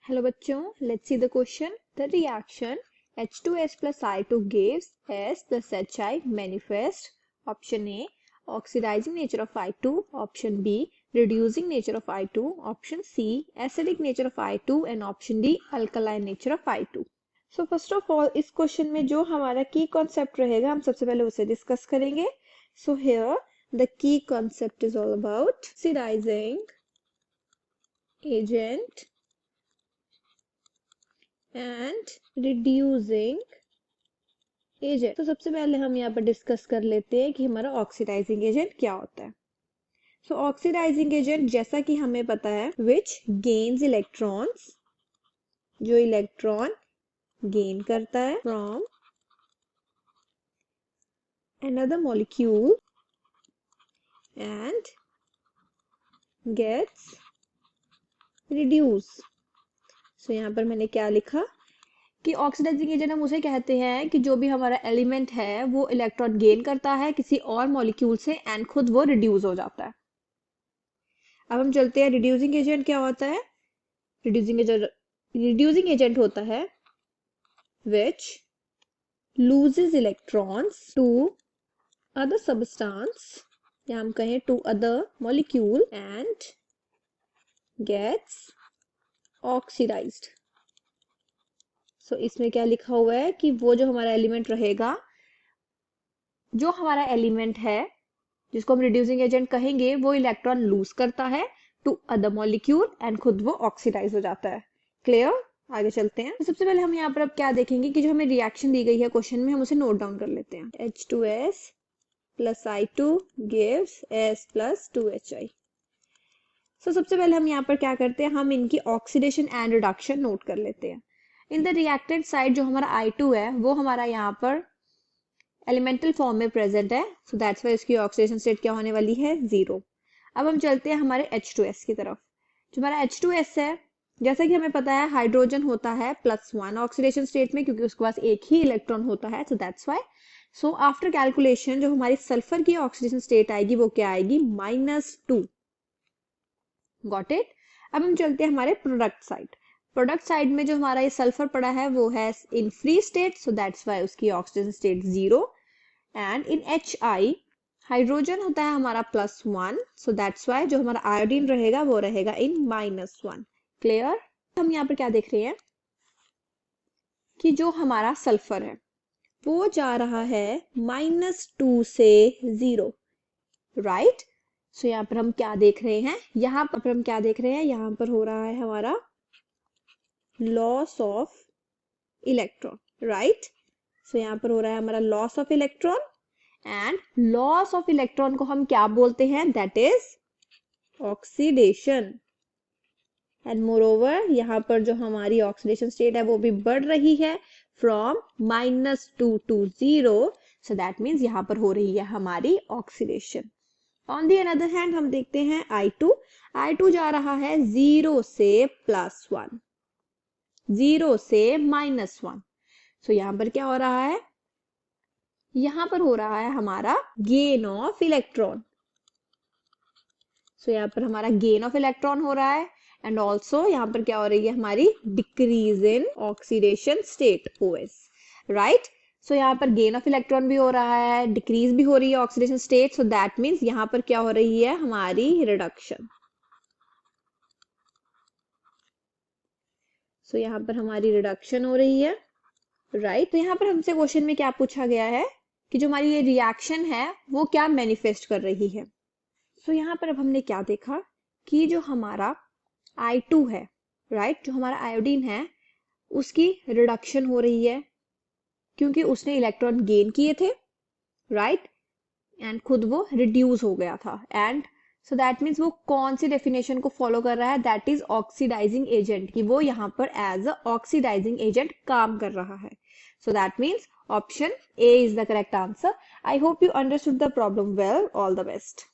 Hello बच्चों, let's see the question. The reaction H2S plus I2 gives S plus HI manifest. Option A, oxidizing nature of I2. Option B, reducing nature of I2. Option C, acidic nature of I2. And option D, alkaline nature of I2. So first of all, इस question में जो हमारा की concept रहेगा हम सबसे पहले उसे डिस्कस करेंगे. So here the key concept is all about oxidizing agent and reducing agent. तो सबसे पहले हम यहाँ पर डिस्कस कर लेते हैं कि हमारा ऑक्सीडाइजिंग एजेंट क्या होता है. सो ऑक्सीडाइजिंग एजेंट जैसा कि हमें पता है विच गेन्स इलेक्ट्रॉन्स, जो इलेक्ट्रॉन गेन करता है from another molecule and gets reduced. सो यहाँ पर मैंने क्या लिखा कि ऑक्सीडाइजिंग एजेंट हम उसे कहते हैं कि जो भी हमारा एलिमेंट है वो इलेक्ट्रॉन गेन करता है किसी और मॉलिक्यूल से एंड खुद वो रिड्यूस हो जाता है. अब हम चलते हैं रिड्यूसिंग एजेंट क्या होता है. रिड्यूसिंग एजेंट होता है which loses electrons to other substance या हम कहें to other molecule and gets oxidized. सो इसमें क्या लिखा हुआ है कि वो जो हमारा एलिमेंट रहेगा, जो हमारा एलिमेंट है जिसको हम रिड्यूसिंग एजेंट कहेंगे, वो इलेक्ट्रॉन लूज करता है टू अदर मॉलिक्यूल एंड खुद वो ऑक्सीडाइज हो जाता है. क्लियर. आगे चलते हैं. तो सबसे पहले हम यहाँ पर अब क्या देखेंगे कि जो हमें रिएक्शन दी गई है क्वेश्चन में हम उसे नोट डाउन कर लेते हैं. H2S plus I2 gives S plus 2HI. सो सबसे पहले हम यहाँ पर क्या करते हैं, हम इनकी ऑक्सीडेशन एंड रिडक्शन नोट कर लेते हैं. इन द रिएक्टेंट साइड जो हमारा I2 है वो हमारा यहाँ पर एलिमेंटल फॉर्म में प्रेजेंट है. सो दैट्स वाई इसकी ऑक्सीडेशन स्टेट क्या होने वाली है, 0. अब हम चलते हैं हमारे H2S की तरफ. जो हमारा H2S है, जैसा कि हमें पता है हाइड्रोजन होता है +1 ऑक्सीडेशन स्टेट में क्योंकि उसके पास एक ही इलेक्ट्रॉन होता है. सो that's Y. So after calculation जो हमारी सल्फर की ऑक्सीडेशन स्टेट आएगी वो क्या आएगी, -2. Got it. अब हम चलते हैं हमारे प्रोडक्ट साइड. प्रोडक्ट साइड में जो हमारा ये सल्फर पड़ा है वो है in free state. So that's why उसकी oxygen state 0. And in HI hydrogen होता है हमारा +1. सो दैट्स वाई जो हमारा आयोडीन रहेगा वो रहेगा इन -1. क्लियर. हम यहाँ पर क्या देख रहे हैं कि जो हमारा सल्फर है वो जा रहा है -2 से 0. राइट. सो यहाँ पर हम क्या देख रहे हैं, यहाँ पर हम क्या देख रहे हैं, यहाँ पर हो रहा है हमारा loss of electron. Right. So यहाँ पर हो रहा है हमारा loss of electron and loss of electron को हम क्या बोलते हैं, that is oxidation. And moreover यहाँ पर जो हमारी ऑक्सीडेशन स्टेट है वो भी बढ़ रही है from -2 to 0. So that means यहाँ पर हो रही है हमारी oxidation. On the another hand हम देखते हैं I2 जा रहा है 0 से +1, 0 से -1. सो यहाँ पर क्या हो रहा है, यहाँ पर हो रहा है हमारा गेन ऑफ इलेक्ट्रॉन. सो यहाँ पर हमारा गेन ऑफ इलेक्ट्रॉन हो रहा है एंड ऑल्सो यहाँ पर क्या हो रही है हमारी decrease in oxidation state OS. Right. So यहाँ पर गेन ऑफ इलेक्ट्रॉन भी हो रहा है, डिक्रीज भी हो रही है oxidation state. So that means यहाँ पर क्या हो रही है हमारी रिडक्शन. सो यहाँ पर हमारी रिडक्शन हो रही है. राइट. तो यहाँ पर हमसे क्वेश्चन में क्या पूछा गया है कि जो हमारी ये रिएक्शन है वो क्या मैनिफेस्ट कर रही है. सो यहाँ पर अब हमने क्या देखा कि जो हमारा I2 है, राइट, जो हमारा आयोडीन है उसकी रिडक्शन हो रही है क्योंकि उसने इलेक्ट्रॉन गेन किए थे. राइट. एंड खुद वो रिड्यूस हो गया था. एंड सो दैट मीन्स वो कौन सी डेफिनेशन को फॉलो कर रहा है, दैट इज ऑक्सीडाइजिंग एजेंट की. वो यहाँ पर एज अ ऑक्सीडाइजिंग एजेंट काम कर रहा है. So that means option A is the correct answer. I hope you understood the problem well. All the best.